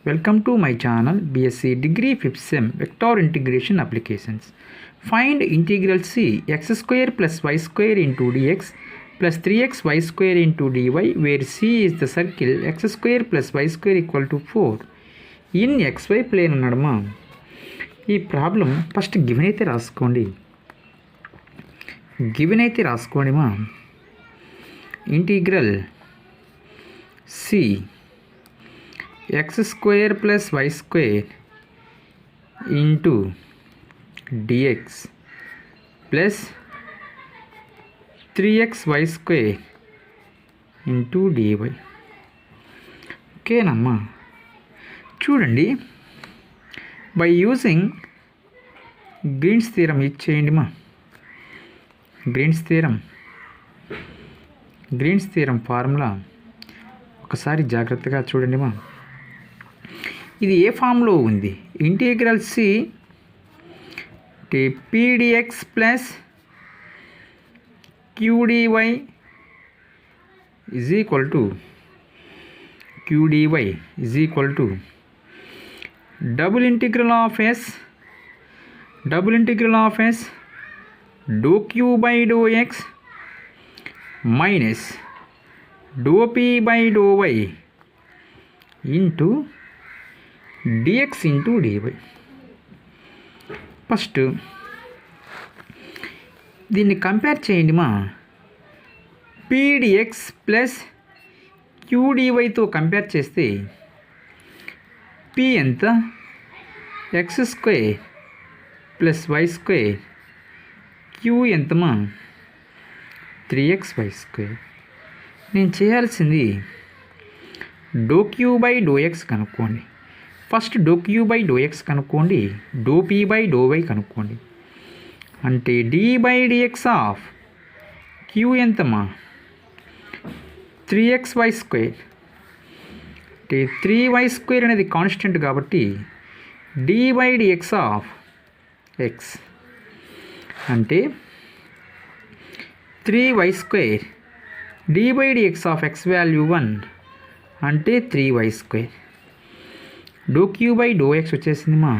Welcome to my channel BSc Degree 5th Sem Vector Integration Applications. Find integral C x square plus y square into dx plus 3x y square into dy where C is the circle x square plus y square equal to 4 in xy plane అన్నాడమ్మా. ఈ problem first given అయితే రాసుకోండిమా. Integral C x square plus y square into dx plus 3x y square into dy. ఓకేనమ్మా. చూడండి, by using Green's theorem ఇచ్చేయండిమా. Green's theorem formula ఒకసారి జాగ్రత్తగా చూడండిమా. ఇది ఏ ఫామ్లో ఉంది? Integral C pdx plus qdy is equal to double integral of s dou q by dou x minus dou p by dou y into dx into dy. First దీన్ని compare చేయండి మా. pdx ప్లస్ qdyతో compare చేస్తే p ఎంత? x square plus y square, q ఎంతమా? 3xy square. నేను చేయాల్సింది do q by do x కనుక్కోండి. First do q by do x కనుక్కోండి, do p by do y కనుక్కోండి. అంటే d by dx of q ఎంతమా? 3xy square. అంటే 3y square అనేది కాన్స్టెంట్ కాబట్టి d by dx of x అంటే 3y square D by dx of x value 1 అంటే 3y square. Do q by do x వచ్చేసింది మా.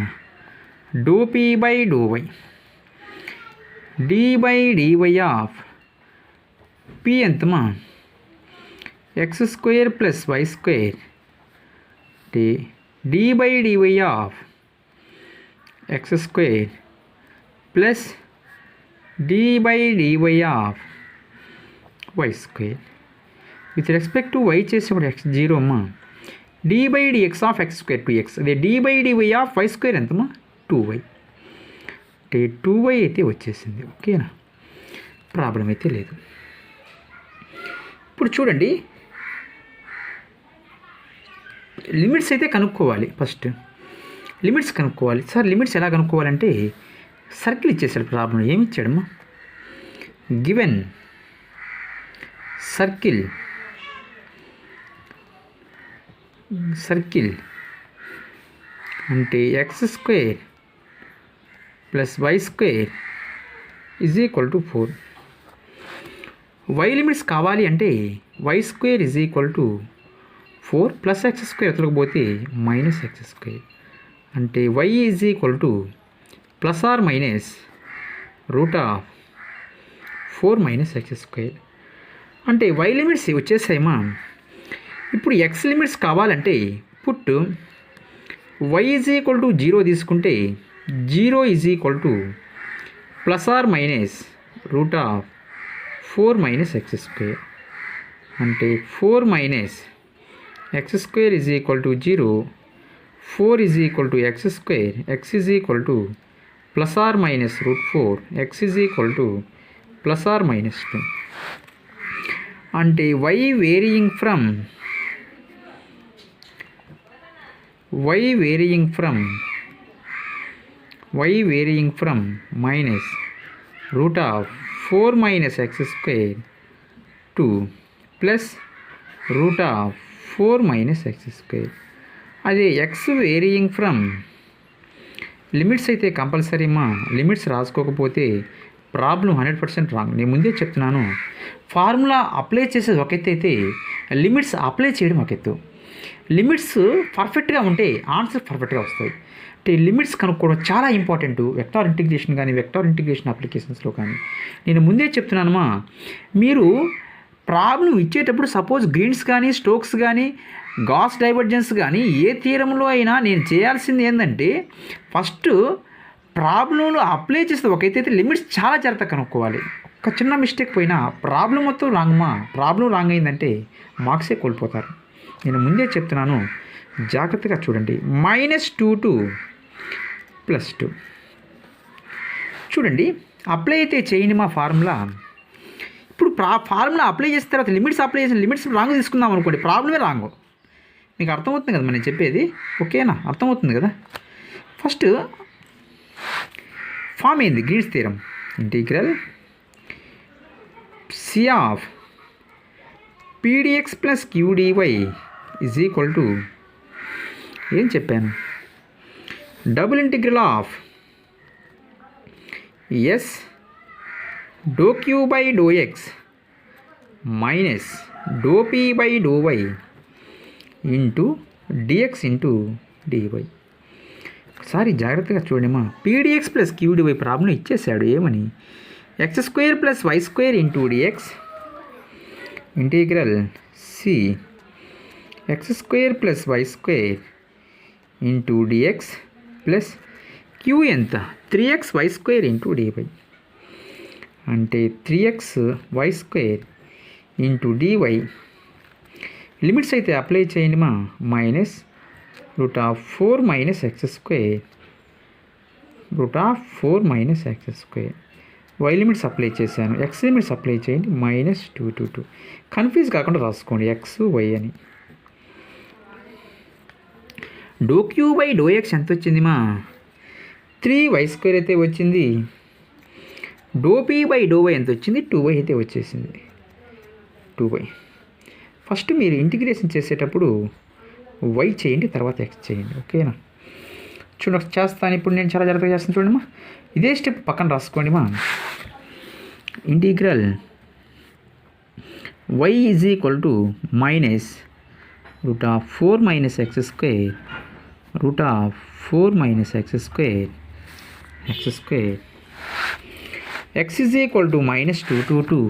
Do p by do y, d by dy of p ఎంతమా? X square plus y square అంటే d by dy of x square plus d by dy of y square. With respect to y చేసేప్పుడు x 0 అమ్మా. D by dx of x square 2x, అదే d by dy of y square ఎంతమా? 2y. అంటే 2y అయితే వచ్చేసింది. ఓకేనా, problem అయితే లేదు. ఇప్పుడు చూడండి, లిమిట్స్ అయితే కనుక్కోవాలి. ఫస్ట్ లిమిట్స్ కనుక్కోవాలి. సార్ లిమిట్స్ ఎలా కనుక్కోవాలంటే సర్కిల్ ఇచ్చేసాడు. ప్రాబ్లం ఏమి ఇచ్చాడమ్మా? గివెన్ సర్కిల్ అంటే x square plus y square is equal to 4. Y limits కావాలి అంటే y square is equal to 4 plus x square ఎత్తకపోతే మైనస్ ఎక్స్ స్క్వేర్. అంటే y is equal to plus or minus root of 4 minus x square. అంటే y limits వచ్చేసాయమ్మా. ఇప్పుడు x limits కావాలంటే put y is equal to 0 తీసుకుంటే 0 is equal to plus or minus root of 4 minus x square. అంటే 4 minus x square is equal to 0, 4 is equal to x square, x is equal to plus or minus root 4, x is equal to plus or minus 2. అంటే y varying from minus root of 4 minus x square 2 plus root of 4 minus x square. అదే X varying from limits అయితే compulsory మా. Limits రాసుకోకపోతే problem 100% wrong. నేను ముందే చెప్తున్నాను, formula apply చేసేది ఒక ఎత్తు అయితే లిమిట్స్ అప్లై చేయడం ఒక ఎత్తు. లిమిట్స్ పర్ఫెక్ట్గా ఉంటే ఆన్సర్ పర్ఫెక్ట్గా వస్తాయి. అంటే లిమిట్స్ కనుక్కోవడం చాలా ఇంపార్టెంట్. వెక్టార్ ఇంటిగ్రేషన్ కానీ వెక్టార్ ఇంటిగ్రేషన్ అప్లికేషన్స్లో కానీ నేను ముందే చెప్తున్నానమ్మా, మీరు ప్రాబ్లం ఇచ్చేటప్పుడు సపోజ్ గ్రీన్స్ కానీ స్టోక్స్ కానీ గాస్ డైవర్జెన్స్ కానీ ఏ థియరంలో అయినా నేను చేయాల్సింది ఏంటంటే ఫస్ట్ ప్రాబ్లంలో అప్లై చేస్తే ఒకైతే లిమిట్స్ చాలా జాగ్రత్తగా కనుక్కోవాలి. ఒక చిన్న మిస్టేక్ పోయినా ప్రాబ్లం మొత్తం రాంగ్మా, ప్రాబ్లం రాంగ్ అయిందంటే మార్క్సే కోల్పోతారు. నేను ముందే చెప్తున్నాను, జాగ్రత్తగా చూడండి. -2 to +2 చూడండి. అప్లై అయితే చేయండి మా ఫార్ములా. ఇప్పుడు ఫార్ములా అప్లై చేసిన తర్వాత లిమిట్స్ అప్లై చేసిన లిమిట్స్ రాంగ్ తీసుకుందాం అనుకోండి, ప్రాబ్లమే రాంగ్. మీకు అర్థమవుతుంది కదా నేను చెప్పేది? ఓకేనా? అర్థమవుతుంది కదా? ఫస్ట్ ఫామ్ ఏంది? Green's theorem. Integral C of PDX plus QDY is equal to ఏం చెప్పాను? Double integral of S dou Q by dou X minus dou P by dou Y into dx into dy. ఒకసారి జాగ్రత్తగా చూడమ్మా. PDX plus QDY problem ఇచ్చేసాడు. ఏమని? x² plus y² into dx integral C x² plus y² into dx plus q ఎంత? 3x y² into dy. అంటే 3x y² into dy. Limits అయితే apply చేయండి మా. -√4 - x² √4 - x². y limits apply చేశాను. x limits apply చేయండి. -2 to 2. Confuse కాకుండా రాసుకోండి x y అని. dou Q by dou X ఎంత వచ్చింది మా? 3y² అయితే వచ్చింది. dou P by dou Y ఎంత వచ్చింది? 2y అయితే వచ్చేసింది. 2y. ఫస్ట్ మీరు ఇంటిగ్రేషన్ చేసేటప్పుడు y చేయండి, తర్వాత x చేయండి. ఓకేనా? చూడండి చేస్తాను. ఇప్పుడు నేను చాలా జాగ్రత్తగా చేస్తాను చూడండి మా. ఇదే స్టెప్ పక్కన రాసుకోండి మా. Integral y is equal to -√4 - x² √4 - x². x is equal to -2 to 2.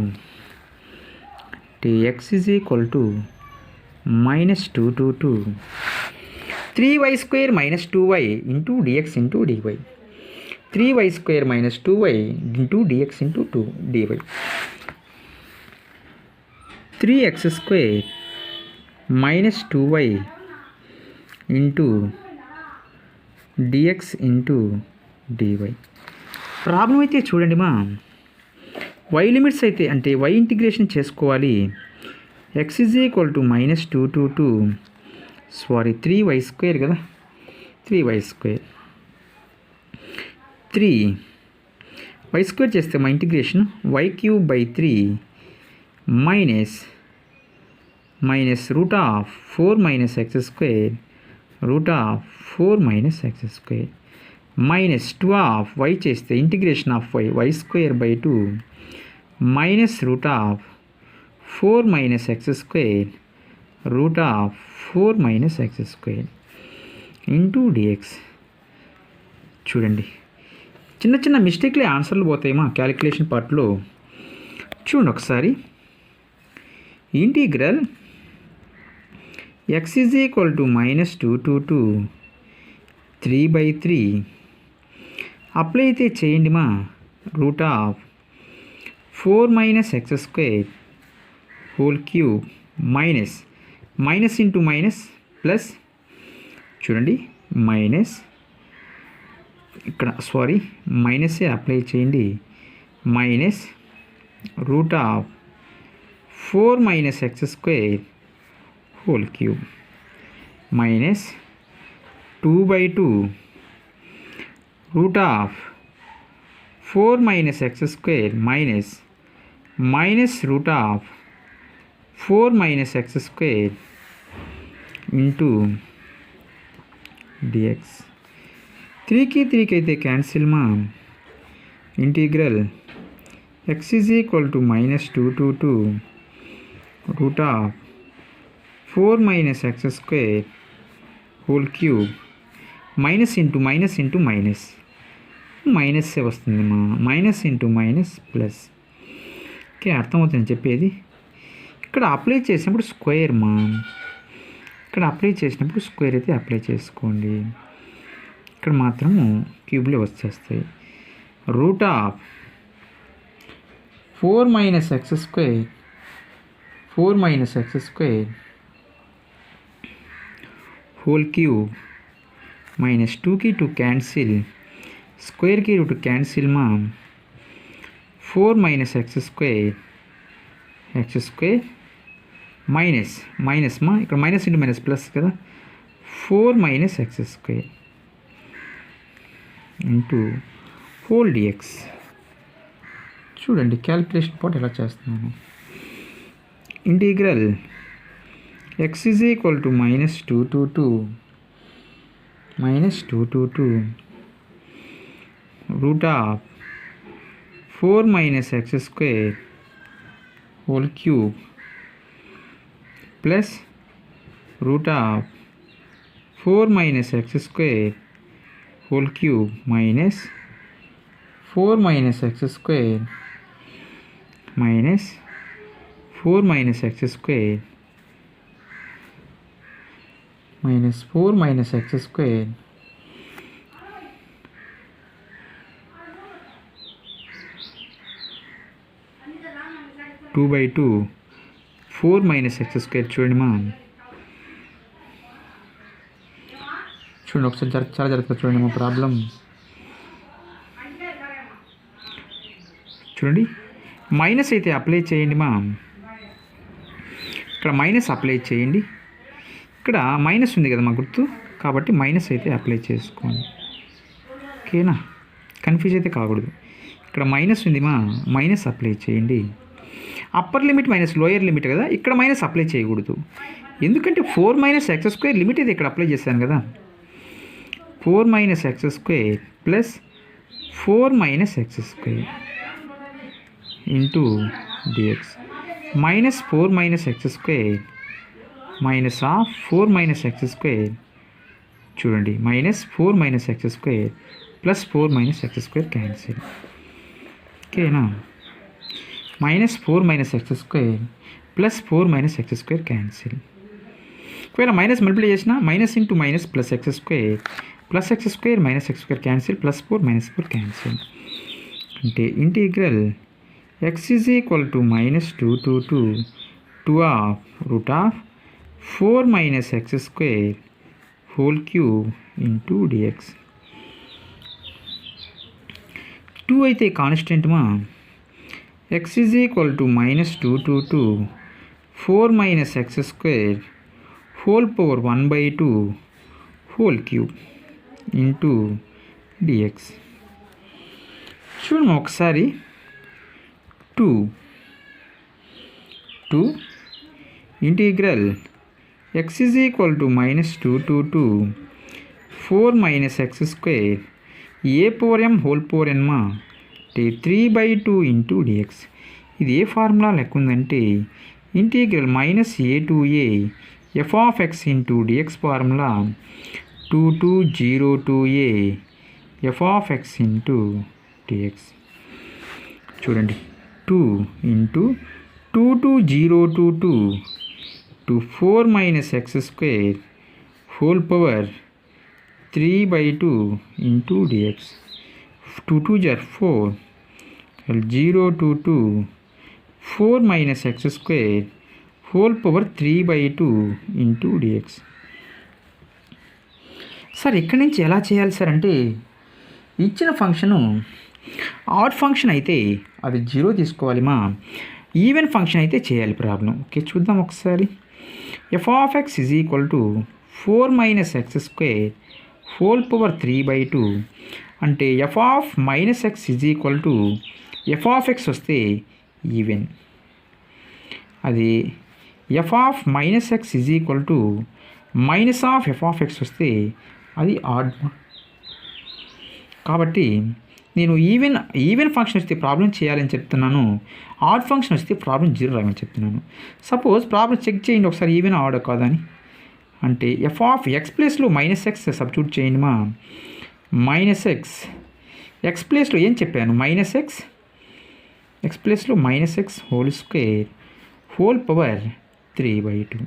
x is equal to -2 to 2. 3y² - 2y into dx into dy. 3y² - 2y into dx into 2dy. 3x² - 2y into dx into dy. Problem అయితే చూడండి మా. y limits అయితే అంటే y integration చేసుకోవాలి. x is equal to -2 to 2. 3y² కదా, 3y². 3y² చేస్తే మా integration y³ by 3 -√4 - x² √4 - x² -12 y చేస్తే integration of y² by 2 -√4 - x² √4 - x² into dx. చూడండి చిన్న చిన్న మిస్టేక్లే ఆన్సర్లు పోతాయి మా క్యాలిక్యులేషన్ పార్ట్లో. చూడండి ఒకసారి. Integral x is equal to -2 to 2 3/3 apply అయితే చేయండి మా. √4 - x² whole cube minus into minus plus. చూడండి మైనస్ ఇక్కడ మైనసే అప్లై చేయండి. -√4 - x² whole cube -2/2 √4 - x² -√4 - x² into dx. 3కి 3కి అయితే క్యాన్సిల్ మా. Integral x is equal to -2 to 2 √4 4 minus x square whole cube minus into minus into minus మైనస్సే వస్తుంది మా minus into minus plus. Okay, అర్థమవుతుంది చెప్పేది. ఇక్కడ అప్లై చేసినప్పుడు స్క్వేర్ మా, ఇక్కడ అప్లై చేసినప్పుడు స్క్వేర్ అయితే అప్లై చేసుకోండి. ఇక్కడ మాత్రం క్యూబ్లో వచ్చేస్తాయి. Route of 4 minus x square whole cube minus 2 to cancel square की root cancel మా 4 minus x square మైనస్ మా ఇక్కడ మైనస్ ఇంటూ మైనస్ ప్లస్ కదా 4 minus x square into whole dx. చూడండి క్యాలిక్యులేషన్ పార్ట్ ఎలా చేస్తున్నాను. Integral x is equal to minus 2 to 2 root of 4 minus x square whole cube plus root of 4 minus x square whole cube minus 4 minus x square minus 4 minus x square minus 4 minus x square 2/2 4 minus x square. చూడండి మా, చూడండి ఒకసారి చాలా జరుగుతుంది చూడండి మా problem. చూడండి minus అయితే అప్లై చేయండి మా, ఇక్కడ మైనస్ అప్లై చేయండి. ఇక్కడ మైనస్ ఉంది కదా మా గుర్తు, కాబట్టి మైనస్ అయితే అప్లై చేసుకోండి. ఓకేనా, కన్ఫ్యూజ్ అయితే కాకూడదు. ఇక్కడ మైనస్ ఉంది మా, మైనస్ అప్లై చేయండి. Upper limit minus lower limit కదా, ఇక్కడ మైనస్ అప్లై చేయకూడదు. ఎందుకంటే 4 minus x square లిమిట్ అయితే ఇక్కడ అప్లై చేశాను కదా. 4 minus x square plus 4 minus x square into dx minus 4 minus x square minus of 4 minus x square. చూడండి minus 4 minus x square plus 4 minus x square cancel. ఓకేనా, minus 4 minus x square plus 4 minus x square cancel. ఒకవేళ minus multiply చేసిన minus into minus plus x square plus x square minus x square cancel plus 4 minus 4 cancel. అంటే integral x is equal to minus 2 to 2 of root of 4 minus x square whole cube into dx. 2 అయితే constant మా, x is equal to minus 2 to 2 4 minus x square whole power 1/2 whole cube into dx. చూడండి ఒకసారి 2 integral x is equal to minus 2 to 2 4 minus x square a power m whole power n మా 3/2 into dx. ఇది ఏ formula లెక్క ఉందంటే integral minus a to a f of x into dx formula 2 to 0 to a f of x into dx. చూడండి 2 into 2 to 0 to 2 to 4 minus x square whole power 3/2 into dx. 2 2 jar 4 0 to 2 4 minus x square whole power 3/2 into dx. Sir ఇక్కడి నుంచి ఎలా చేయాలి sir అంటే, ఇచ్చిన function add function అయితే అది 0 తీసుకోవాలి మా, ఈవెన్ ఫంక్షన్ అయితే చేయాలి ప్రాబ్లం. ఓకే చూద్దాం ఒకసారి. f of x is equal to 4 minus x square whole power 3/2 అంటే f of minus x is equal to f of x వస్తే ఈవెన్, అది f of minus x is equal to minus of f of x వస్తే అది add. కాబట్టి నేను even function వస్తే problem చేయాలని చెప్తున్నాను, ఆడ్ ఫంక్షన్ వస్తే ప్రాబ్లం జీరో రాయమని చెప్తున్నాను. సపోజ్ ప్రాబ్లం చెక్ చేయండి ఒకసారి ఈవెన్ ఆడ్ కాదని. అంటే ఎఫ్ ఆఫ్ ఎక్స్ ప్లేస్లో మైనస్ ఎక్స్ సబ్స్టిట్యూట్ చేయండి మా. మైనస్ ఎక్స్ ప్లేస్లో ఏం చెప్పాను, మైనస్ ఎక్స్ ప్లేస్లో minus X whole square whole power 3/2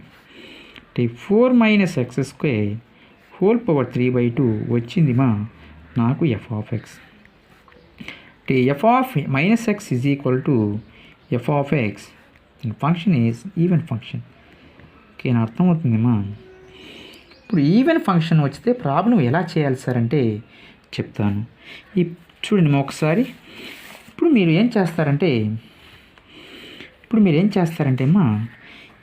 అంటే 4 minus x square whole power 3/2 వచ్చింది మా నాకు ఎఫ్ ఆఫ్ ఎక్స్. అంటే F of minus X is equal to F of X, function is even function. Okay, నా అర్థమవుతుందమ్మా. ఇప్పుడు even function వచ్చితే problem ఎలా చేయాలి sir అంటే చెప్తాను. చూడండి మా ఒకసారి. ఇప్పుడు మీరు ఏం చేస్తారంటే అమ్మా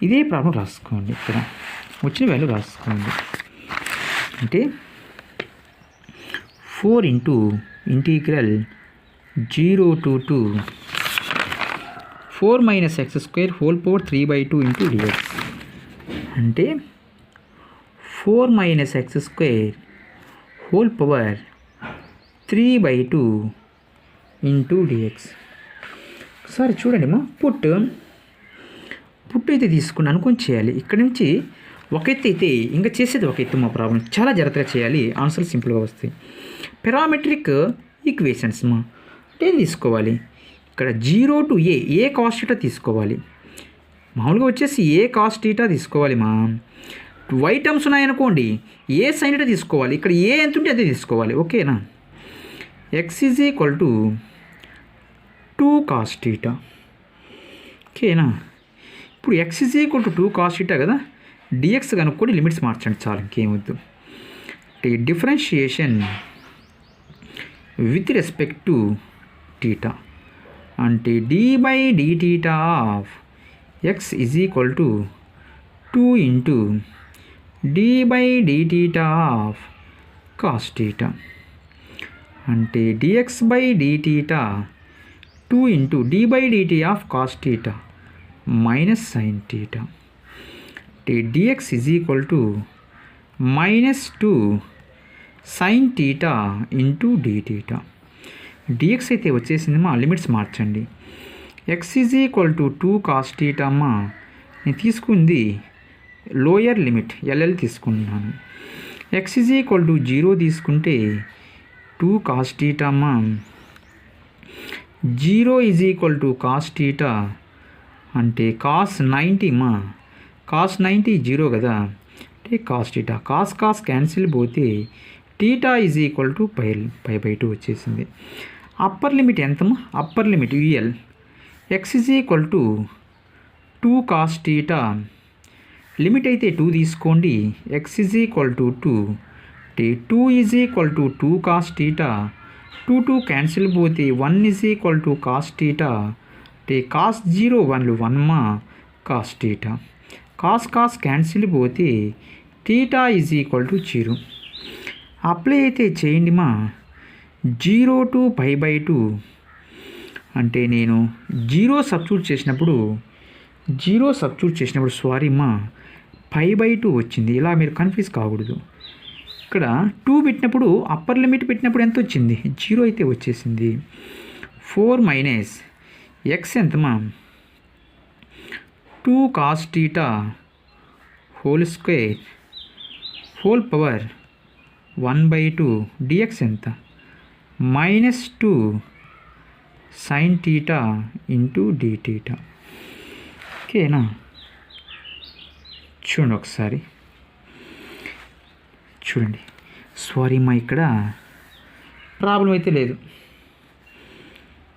ఇదే ప్రాబ్లం రాసుకోండి. ఇక్కడ వచ్చిన వాల్యూ రాసుకోండి. అంటే 4 into integral 0 to 4 minus x square whole power 3/2 into dx. అంటే 4 minus x square whole power 3/2 into dx. ఒకసారి చూడండి మా పుట్ అయితే తీసుకుని అనుకొని చేయాలి. ఇక్కడ నుంచి ఒక ఎత్తు అయితే ఇంకా చేసేది ఒక ఎత్తు. మా ప్రాబ్లం చాలా జాగ్రత్తగా చేయాలి, ఆన్సర్ సింపుల్గా వస్తాయి. పారామెట్రిక్ ఈక్వేషన్స్ మా అంటే తీసుకోవాలి. ఇక్కడ 0 to ఏ కాస్ థీటా తీసుకోవాలి. మామూలుగా వచ్చేసి ఏ కాస్ థీటా తీసుకోవాలి మా. వై టర్మ్స్ ఉన్నాయనుకోండి ఏ సైన్ థీటా తీసుకోవాలి. ఇక్కడ ఏ ఎంత ఉంటే అదే తీసుకోవాలి. ఓకేనా. X is equal to 2 cos theta. ఓకేనా. ఇప్పుడు x is equal to 2 cos theta కదా, డిఎక్స్ కనుక్కొని లిమిట్స్ మార్చండి చాలు, ఇంకేమొద్దు. అంటే differentiation with respect to theta అంటే d/d of x is equal to 2 into d/d of cos theta. అంటే dx/d 2 into d/dt of cos theta minus sine theta. అంటే dx is equal to -2 sine theta into d theta. Dx అయితే వచ్చేసింది మా, limits మార్చండి. X is equal to 2 cos theta అమ్మా, నేను తీసుకుంది lower limit LL తీసుకున్నాను. ఎక్స్ ఈజ్ ఈక్వల్ టు 0 తీసుకుంటే 2 కాస్ థీటా అమ్మా. 0 is equal to cos theta అంటే కాస్ 90 మా. కాస్ 90 0 కదా, అంటే కాస్ థీటా. కాస్ క్యాన్సిల్ పోతే థీటా ఈజ్ ఈక్వల్ టు π/2 వచ్చేసింది. అప్పర్ లిమిట్ ఎంతమ్మా, upper limit UL. X is equal to 2 cos theta, limit అయితే 2 తీసుకోండి. ఎక్స్ ఈజ్ ఈక్వల్ టు 2 అంటే 2 is equal to 2 cos theta. 2 cancel పోతే 1 is equal to cos theta అంటే cos 0 1 1 మా cos theta. Cos cancel పోతే theta is equal to 0. Apply అయితే చేయండి మా. 0 to π/2 అంటే నేను 0 సబ్స్టిట్యూట్ చేసినప్పుడు సారీ మా π/2 వచ్చింది. ఇలా మీరు కన్ఫ్యూజ్ కాకూడదు. ఇక్కడ 2 పెట్టినప్పుడు అప్పర్ లిమిట్ పెట్టినప్పుడు ఎంత వచ్చింది, 0 అయితే వచ్చేసింది. 4 మైనస్ ఎక్స్ ఎంతమా, 2 cos theta whole square whole power 1/2 dx ఎంత, -2 sine theta into d theta. ఓకేనా. చూడండి ఒకసారి చూడండి. సారీ మా, ఇక్కడ ప్రాబ్లం అయితే లేదు.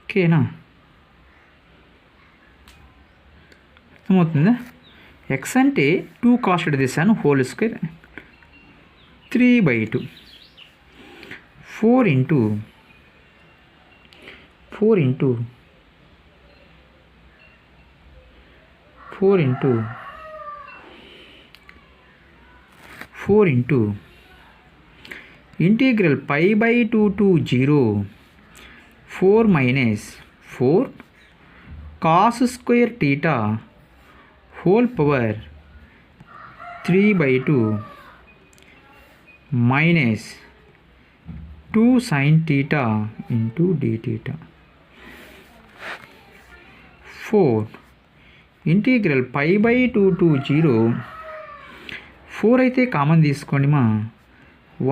ఓకేనా, అర్థమవుతుందా. ఎక్స్ అంటే 2 కాస్ థీటా తీసాను whole square 3/2 4 into 4 into integral π/2 to 0 4 minus 4 cos square theta whole power 3/2 minus 2 sin theta into d theta. 4 integral pi by 2 to 0. 4 అయితే కామన్ తీసుకోండి మా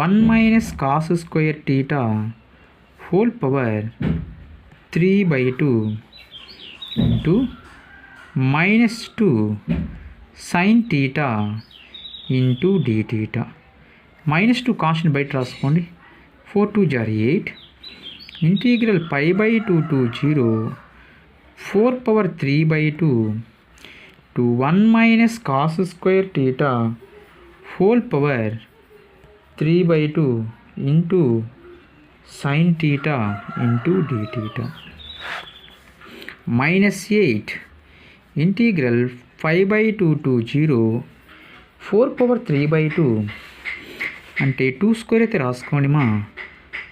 1 minus cos square theta whole power 3/2 into minus 2 sine theta into d theta. Minus 2 constant బయట రాసుకోండి. 4 2 jar 8 integral pi by 2 to 0 4 power 3/2 to 1 minus cos square theta whole power 3/2 into sin theta into d theta. Minus 8 integral 5/2 to 0 4 power 3/2 అంటే 2 square అయితే రాసుకోండి మా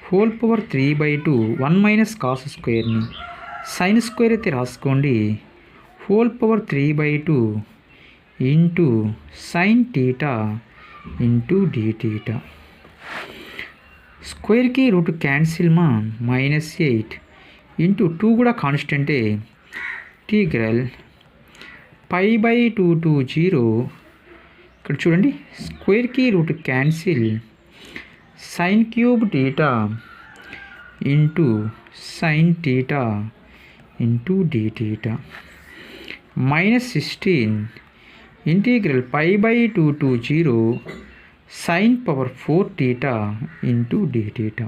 whole power 3/2 1 minus cos స్క్వేర్ని sine square అయితే రాసుకోండి whole power 3/2 into sine theta into d theta. స్క్వేర్కి root cancel మా minus 8 into 2 కూడా కాన్స్టెంటే ఇంటిగ్రల్ పై బై 2 to 0. ఇక్కడ చూడండి స్క్వేర్కి root cancel sine cube theta into sine theta into d theta. Minus 16 integral pi by 2 to 0 sine power 4 theta into d theta.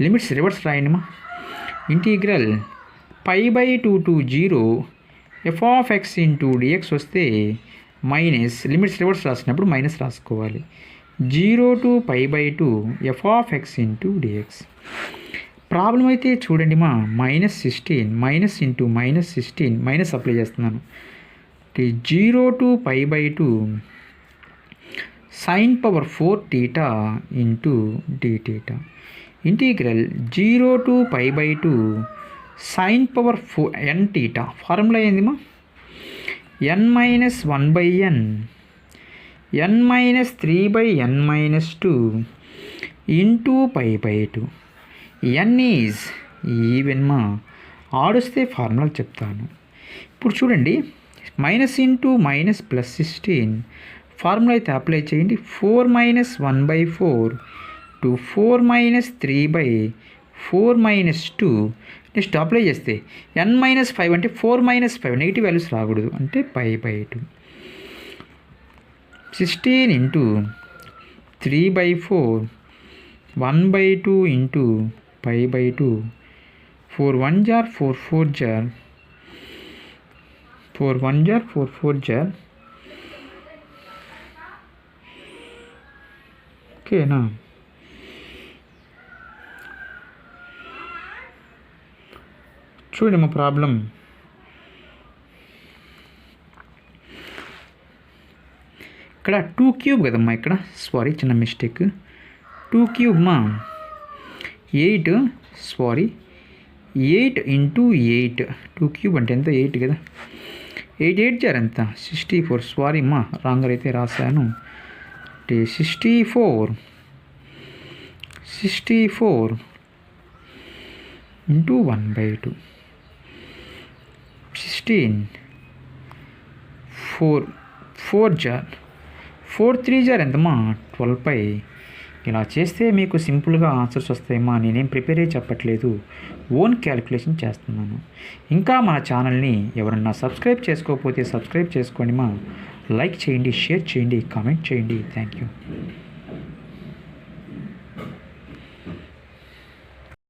Limits reverse రాయండిమా. Integral pi by 2 to 0 f of x into dx వస్తే minus limits reverse రాసినప్పుడు minus రాసుకోవాలి. 0 to π/2 f of x into dx. Problem అయితే చూడండి మా minus 16 minus into minus 16 minus apply చేస్తున్నాను. 0 to π/2 sine power 4 theta into d theta. Integral 0 to π/2 sine power 4 n theta. Formula ఏందిమా n minus 1/n n minus 3/n-2 into π/2. n is even మా. ఆడుస్తే formula చెప్తాను. ఇప్పుడు చూడండి minus into minus plus 16 formula అయితే apply చేయండి. 4 minus 1/4 to 4 minus 3/4-2. Next apply చేస్తే n-5 అంటే 4-5 negative values రాకూడదు అంటే π/2. 16 into 3/4 1/2 into π/2. 4 1 jar 4 4 jar 4 1 jar 4 4 jar. ఓకేనా. చూడండి మా ప్రాబ్లం. ఇక్కడ 2 క్యూబ్ కదమ్మా. ఇక్కడ సారీ చిన్న మిస్టేక్. 2 క్యూబ్ మా 8 ఇంటూ 8. 2 క్యూబ్ అంటే ఎంత 8 కదా. 8 8 జార్ ఎంత 64. సారీ అమ్మా రాంగర్ అయితే రాశాను. 64 ఇంటూ 1/2. 16 4 జార్ 4 3 జార్ ఎంతమ్మా 12. ఇలా చేస్తే మీకు సింపుల్గా ఆన్సర్స్ వస్తాయమ్మా. నేనేం ప్రిపేర్ అయ్యి చెప్పట్లేదు, ఓన్ క్యాలిక్యులేషన్ చేస్తున్నాను. ఇంకా మన ఛానల్ని ఎవరన్నా సబ్స్క్రైబ్ చేసుకోకపోతే సబ్స్క్రైబ్ చేసుకోండి మా. లైక్ చేయండి, షేర్ చేయండి, కామెంట్ చేయండి. Thank you.